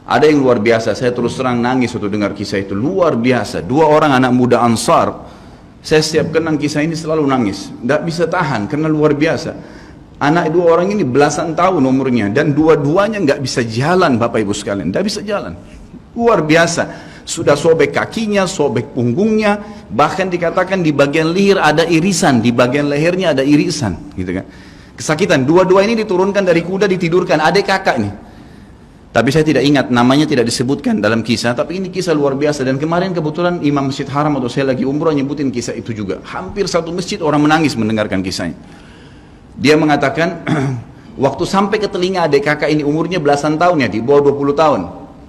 Ada yang luar biasa, saya terus terang nangis waktu dengar kisah itu, luar biasa. Dua orang anak muda Ansar, saya setiap kenang kisah ini selalu nangis, tidak bisa tahan karena luar biasa. Anak dua orang ini belasan tahun umurnya dan dua-duanya nggak bisa jalan, Bapak Ibu sekalian, tidak bisa jalan. Luar biasa. Sudah sobek kakinya, sobek punggungnya, bahkan dikatakan di bagian leher ada irisan, di bagian lehernya ada irisan, gitu kan. Kesakitan. Dua-dua ini diturunkan dari kuda, ditidurkan, adik kakak ini. Tapi saya tidak ingat, namanya tidak disebutkan dalam kisah, tapi ini kisah luar biasa. Dan kemarin kebetulan Imam Masjid Haram atau saya lagi umroh nyebutin kisah itu juga. Hampir satu masjid orang menangis mendengarkan kisahnya. Dia mengatakan, waktu sampai ke telinga adik kakak ini umurnya belasan tahun ya, di bawah 20 tahun.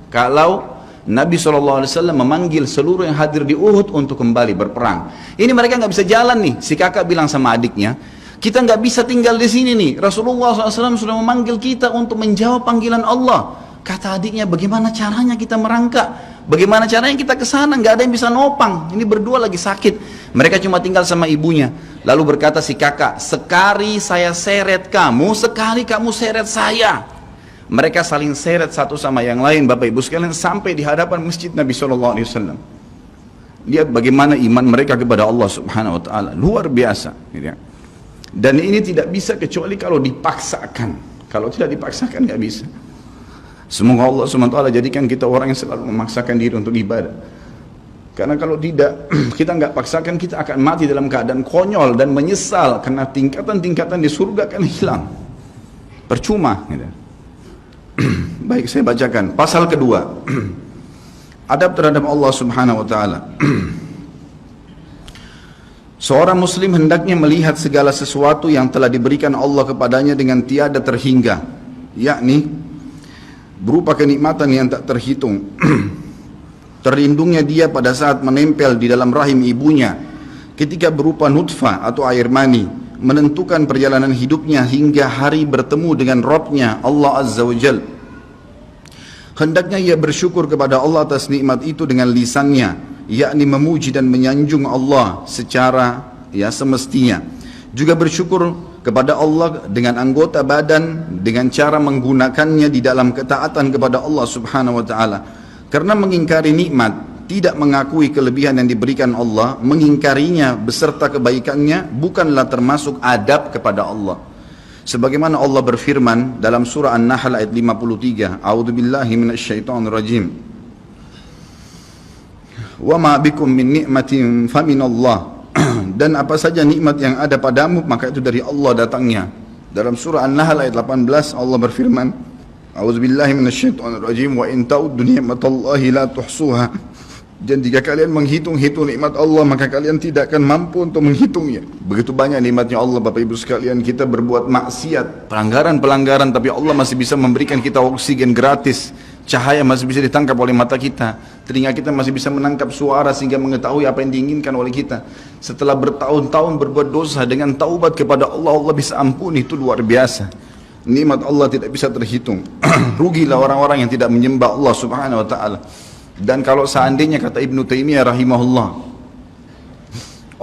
Kalau Nabi SAW memanggil seluruh yang hadir di Uhud untuk kembali berperang. Ini mereka nggak bisa jalan nih. Si kakak bilang sama adiknya, kita nggak bisa tinggal di sini nih. Rasulullah SAW sudah memanggil kita untuk menjawab panggilan Allah. Kata adiknya, bagaimana caranya kita merangkak? Bagaimana caranya kita ke sana? Nggak ada yang bisa nopang. Ini berdua lagi sakit. Mereka cuma tinggal sama ibunya. Lalu berkata si kakak, sekali saya seret kamu, sekali kamu seret saya. Mereka saling seret satu sama yang lain, Bapak Ibu sekalian, sampai di hadapan masjid Nabi SAW. Lihat bagaimana iman mereka kepada Allah Subhanahu Wa Taala, luar biasa. Dan ini tidak bisa kecuali kalau dipaksakan. Kalau tidak dipaksakan nggak bisa. Semoga Allah Subhanahu Wa Taala jadikan kita orang yang selalu memaksakan diri untuk ibadah. Karena kalau tidak, kita nggak paksakan, kita akan mati dalam keadaan konyol dan menyesal karena tingkatan-tingkatan di surga akan hilang. Percuma. Baik, saya bacakan pasal kedua. Adab terhadap Allah Subhanahu Wa Taala. Seorang muslim hendaknya melihat segala sesuatu yang telah diberikan Allah kepadanya dengan tiada terhingga, yakni berupa kenikmatan yang tak terhitung. Terlindungnya dia pada saat menempel di dalam rahim ibunya, ketika berupa nutfah atau air mani, menentukan perjalanan hidupnya hingga hari bertemu dengan Rabbnya Allah Azza wa Jal. Hendaknya ia bersyukur kepada Allah atas nikmat itu dengan lisannya, yakni memuji dan menyanjung Allah secara semestinya. Juga bersyukur kepada Allah dengan anggota badan, dengan cara menggunakannya di dalam ketaatan kepada Allah Subhanahu wa Ta'ala. Karena mengingkari nikmat, tidak mengakui kelebihan yang diberikan Allah, mengingkarinya beserta kebaikannya, bukanlah termasuk adab kepada Allah. Sebagaimana Allah berfirman dalam surah An-Nahl ayat 53, A'udzubillahi minasyaitonirrajim. Wa ma bikum min ni'matin faminallah. Dan apa saja nikmat yang ada padamu maka itu dari Allah datangnya. Dalam surah An-Nahl ayat 18 Allah berfirman, A'udzubillahi minasyaitonirrajim, wa in ta'uddu ni'matallahi la tuhsuha. Dan jika kalian menghitung-hitung nikmat Allah, maka kalian tidak akan mampu untuk menghitungnya. Begitu banyak nikmatnya Allah, Bapak Ibu sekalian. Kita berbuat maksiat, pelanggaran-pelanggaran, tapi Allah masih bisa memberikan kita oksigen gratis. Cahaya masih bisa ditangkap oleh mata kita. Telinga kita masih bisa menangkap suara sehingga mengetahui apa yang diinginkan oleh kita. Setelah bertahun-tahun berbuat dosa, dengan taubat kepada Allah, Allah bisa ampuni. Itu luar biasa. Nikmat Allah tidak bisa terhitung. Rugilah orang-orang yang tidak menyembah Allah Subhanahu wa Ta'ala. Dan kalau seandainya, kata Ibnu Taimiyah rahimahullah,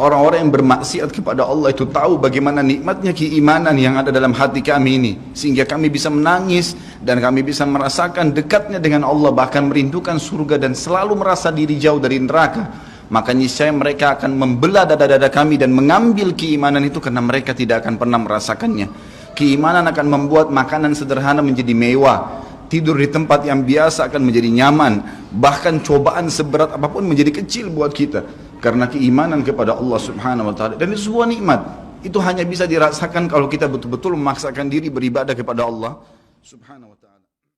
orang-orang yang bermaksiat kepada Allah itu tahu bagaimana nikmatnya keimanan yang ada dalam hati kami ini, sehingga kami bisa menangis dan kami bisa merasakan dekatnya dengan Allah, bahkan merindukan surga dan selalu merasa diri jauh dari neraka, maka niscaya mereka akan membelah dada-dada kami dan mengambil keimanan itu, karena mereka tidak akan pernah merasakannya. Keimanan akan membuat makanan sederhana menjadi mewah, tidur di tempat yang biasa akan menjadi nyaman, bahkan cobaan seberat apapun menjadi kecil buat kita karena keimanan kepada Allah Subhanahu wa Ta'ala. Dan itu sebuah nikmat, itu hanya bisa dirasakan kalau kita betul-betul memaksakan diri beribadah kepada Allah Subhanahu wa Ta'ala.